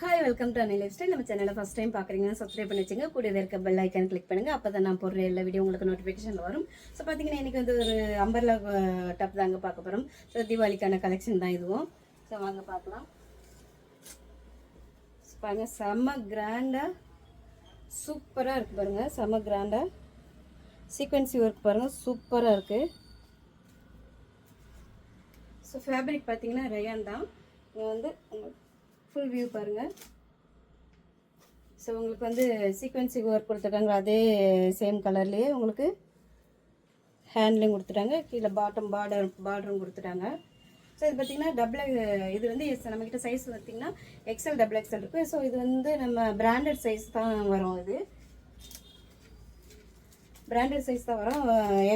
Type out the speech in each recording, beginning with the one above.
Hi welcome to அனி life style. நம்ம சேனலை ஃபஸ்ட் டைம் பார்க்குறீங்கன்னா சப்ஸ்கிரைப் பண்ணி வச்சுங்க. கூடவே இருக்க பெல் ஐக்கான் கிளிக் பண்ணுங்கள். அப்போ தான் நான் போடுற எல்லா வீடியோ உங்களுக்கு நோட்டிஃபிகேஷன் வரும். ஸோ பார்த்தீங்கன்னா இன்றைக்கி வந்து ஒரு அம்பர்லா டாப் தாங்க பார்க்க போகிறோம். ஸோ தீபாவளிக்கான கலெக்ஷன் தான் இதுவும். ஸோ வாங்க பார்க்கலாம். பாருங்கள், செம்ம கிராண்டாக சூப்பராக இருக்குது பாருங்கள். செம்ம கிராண்டாக சீக்வன்சி ஒர்க் பாருங்கள், சூப்பராக இருக்குது. ஸோ ஃபேப்ரிக் பார்த்தீங்கன்னா ரயான் தான். இங்கே வந்து ஃபுல் வியூ பாருங்கள். ஸோ உங்களுக்கு வந்து சீக்வன்சி ஒர்க் கொடுத்துருக்காங்க, அதே சேம் கலர்லேயே உங்களுக்கு ஹேண்ட்லையும் கொடுத்துட்டாங்க, கீழே பாட்டம் பார்டரும் கொடுத்துட்டாங்க. ஸோ இது பார்த்திங்கன்னா இது வந்து நம்மக்கிட்ட சைஸ் பார்த்திங்கன்னா எக்ஸ்எல் டபுள் எக்ஸ்எல் இருக்குது. ஸோ இது வந்து நம்ம பிராண்டட் சைஸ் தான் வரும். இது பிராண்டட் சைஸ் தான் வரும்.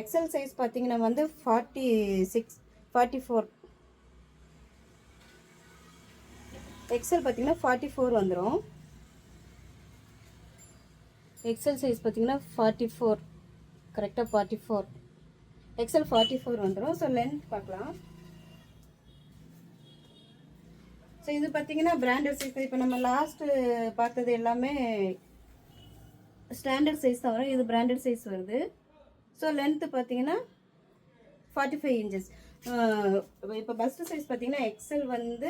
எக்ஸ்எல் சைஸ் பார்த்திங்கன்னா வந்து 44 எக்ஸல் பார்த்தீங்கன்னா 44 வந்துடும். எக்ஸல் சைஸ் பார்த்தீங்கன்னா 44, கரெக்டாக 44, எக்ஸல் 44 வந்துடும். ஸோ லென்த் பார்க்கலாம். ஸோ இது பார்த்தீங்கன்னா பிராண்டட் சைஸ். இப்போ நம்ம லாஸ்ட்டு பார்த்தது எல்லாமே ஸ்டாண்டர்ட் சைஸ் தான் வரும், இது பிராண்டட் சைஸ் வருது. ஸோ லென்த்து பார்த்தீங்கன்னா 45 இன்ச்சஸ். இப்போ பஸ்ட் சைஸ் பார்த்தீங்கன்னா எக்ஸல் வந்து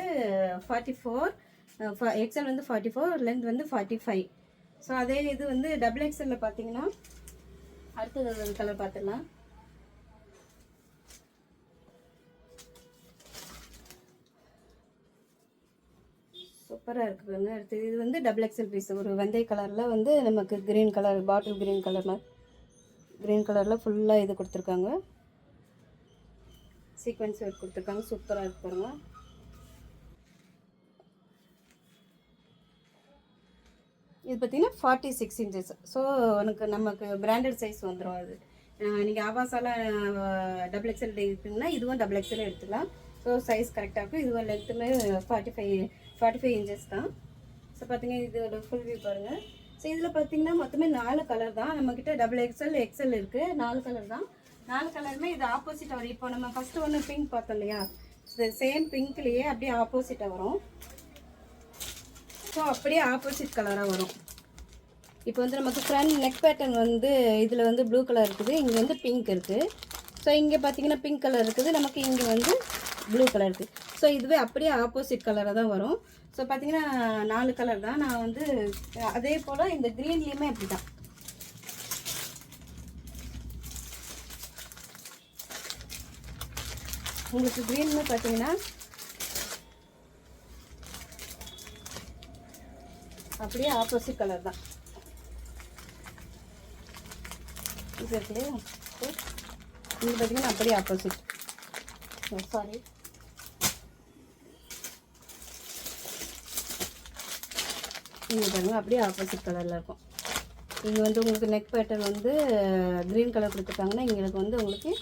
44, எக்ஸல் வந்து 44, லென்த் வந்து 45. ஸோ அதே இது வந்து டபுள் எக்ஸலில் பார்த்தீங்கன்னா அடுத்தது கலர் பார்த்துடலாம். சூப்பராக இருக்குது பாருங்க. அடுத்தது இது வந்து டபுள் எக்ஸல் பீஸ், ஒரு வெந்தய கலரில் வந்து நமக்கு க்ரீன் கலர், பாட்டில் க்ரீன் கலரில், க்ரீன் கலரில் ஃபுல்லாக இது கொடுத்துருக்காங்க, சீக்வன்ஸ் ஒர்க் கொடுத்துருக்காங்க. சூப்பராக இருக்கு பாருங்க. இது பார்த்தீங்கன்னா 46 இன்ச்சஸ். ஸோ நமக்கு பிராண்டட் சைஸ் வந்துடும். அது நீங்கள் ஆபாசால டபுள் எக்ஸ்எல் இருக்குங்கன்னா இதுவும் டபுள் எக்ஸ்எல் எடுத்துக்கலாம். ஸோ சைஸ் கரெக்டாக இருக்கும். இதுவும் லென்த்துமே 45 இன்ச்சஸ் தான். ஸோ பார்த்தீங்கன்னா இதோட ஃபுல் வியூ பாருங்கள். ஸோ இதில் பார்த்தீங்கன்னா மொத்தமே 4 கலர் தான் நம்மக்கிட்ட. டபுள் எக்ஸ்எல் இருக்குது, 4 கலர் தான். 4 கலருமே இது ஆப்போசிட்டாக வரும். இப்போ நம்ம ஃபஸ்ட்டு ஒன்று பிங்க் பார்த்தோம் இல்லையா, இது சேம் பிங்க்லேயே அப்படியே ஆப்போசிட்டாக வரும். ஸோ அப்படியே ஆப்போசிட் கலராக வரும். இப்போ வந்து நமக்கு ஃப்ரண்ட் நெக் பேட்டர்ன் வந்து இதில் வந்து ப்ளூ கலர் இருக்குது, இங்கே வந்து பிங்க் இருக்குது. ஸோ இங்கே பார்த்தீங்கன்னா பிங்க் கலர் இருக்குது, நமக்கு இங்கே வந்து ப்ளூ கலர் இருக்குது. ஸோ இதுவே அப்படியே ஆப்போசிட் கலராக தான் வரும். ஸோ பார்த்தீங்கன்னா 4 கலர் தான். நான் வந்து அதே போல் இந்த க்ரீன்லேயுமே அப்படி தான். உங்களுக்கு க்ரீன்னு பார்த்தீங்கன்னா அப்படியே ஆப்போசிட் கலர் தான் இது இருக்குல்லையா. இது பார்த்தீங்கன்னா அப்படியே ஆப்போசிட், சாரி, இங்கே பாருங்கள் அப்படியே ஆப்போசிட் கலரில் இருக்கும். இங்கே வந்து உங்களுக்கு நெக் பேட்டர்ன் வந்து க்ரீன் கலர் கொடுத்துருக்காங்கன்னா இங்களுக்கு வந்து உங்களுக்கு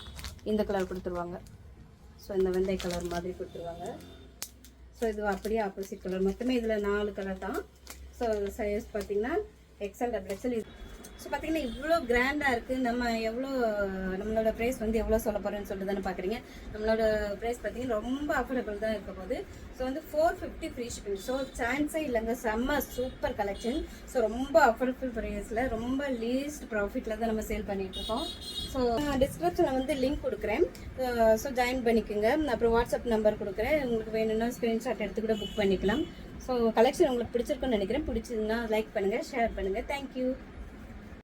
இந்த கலர் கொடுத்துருவாங்க. ஸோ இந்த வெந்தய கலர் மாதிரி கொடுத்துருவாங்க. ஸோ இது அப்படியே ஆப்போசிட் கலர். மொத்தமே இதில் 4 கலர் தான். ஸோ சைஸ் பார்த்திங்கன்னா எக்ஸ்எல் டபுள் எக்ஸ்எல். ஸோ பார்த்திங்கன்னா இவ்வளோ கிராண்டாக இருக்குது. நம்மளோட ப்ரைஸ் வந்து எவ்வளோ சொல்ல போகிறேன்னு சொல்லிட்டு தானே பார்க்குறீங்க. நம்மளோட ப்ரைஸ் பார்த்திங்கன்னா ரொம்ப அஃபோர்டபுள் தான் இருக்க போகுது. ஸோ வந்து 450 ஃப்ரீ ஷிப்பிங். ஸோ சான்ஸே இல்லைங்க, செம்ம சூப்பர் கலெக்ஷன். ஸோ ரொம்ப அஃபோர்டபுள் ப்ரைஸில் ரொம்ப லீஸ்ட் ப்ராஃபிட்டில் தான் நம்ம சேல் பண்ணிகிட்ருக்கோம். ஸோ டிஸ்கிரிப்ஷனில் வந்து லிங்க் கொடுக்குறேன். ஸோ ஜாயின் பண்ணிக்கோங்க. அப்புறம் வாட்ஸ்அப் நம்பர் கொடுக்குறேன், உங்களுக்கு வேணும்னா ஸ்க்ரீன்ஷாட் எடுத்து கூட புக் பண்ணிக்கலாம். ஸோ கலெக்ஷன் உங்களுக்கு பிடிச்சிருக்குன்னு நினைக்கிறேன். பிடிச்சிருந்தா லைக் பண்ணுங்கள், ஷேர் பண்ணுங்கள். தேங்க்யூ.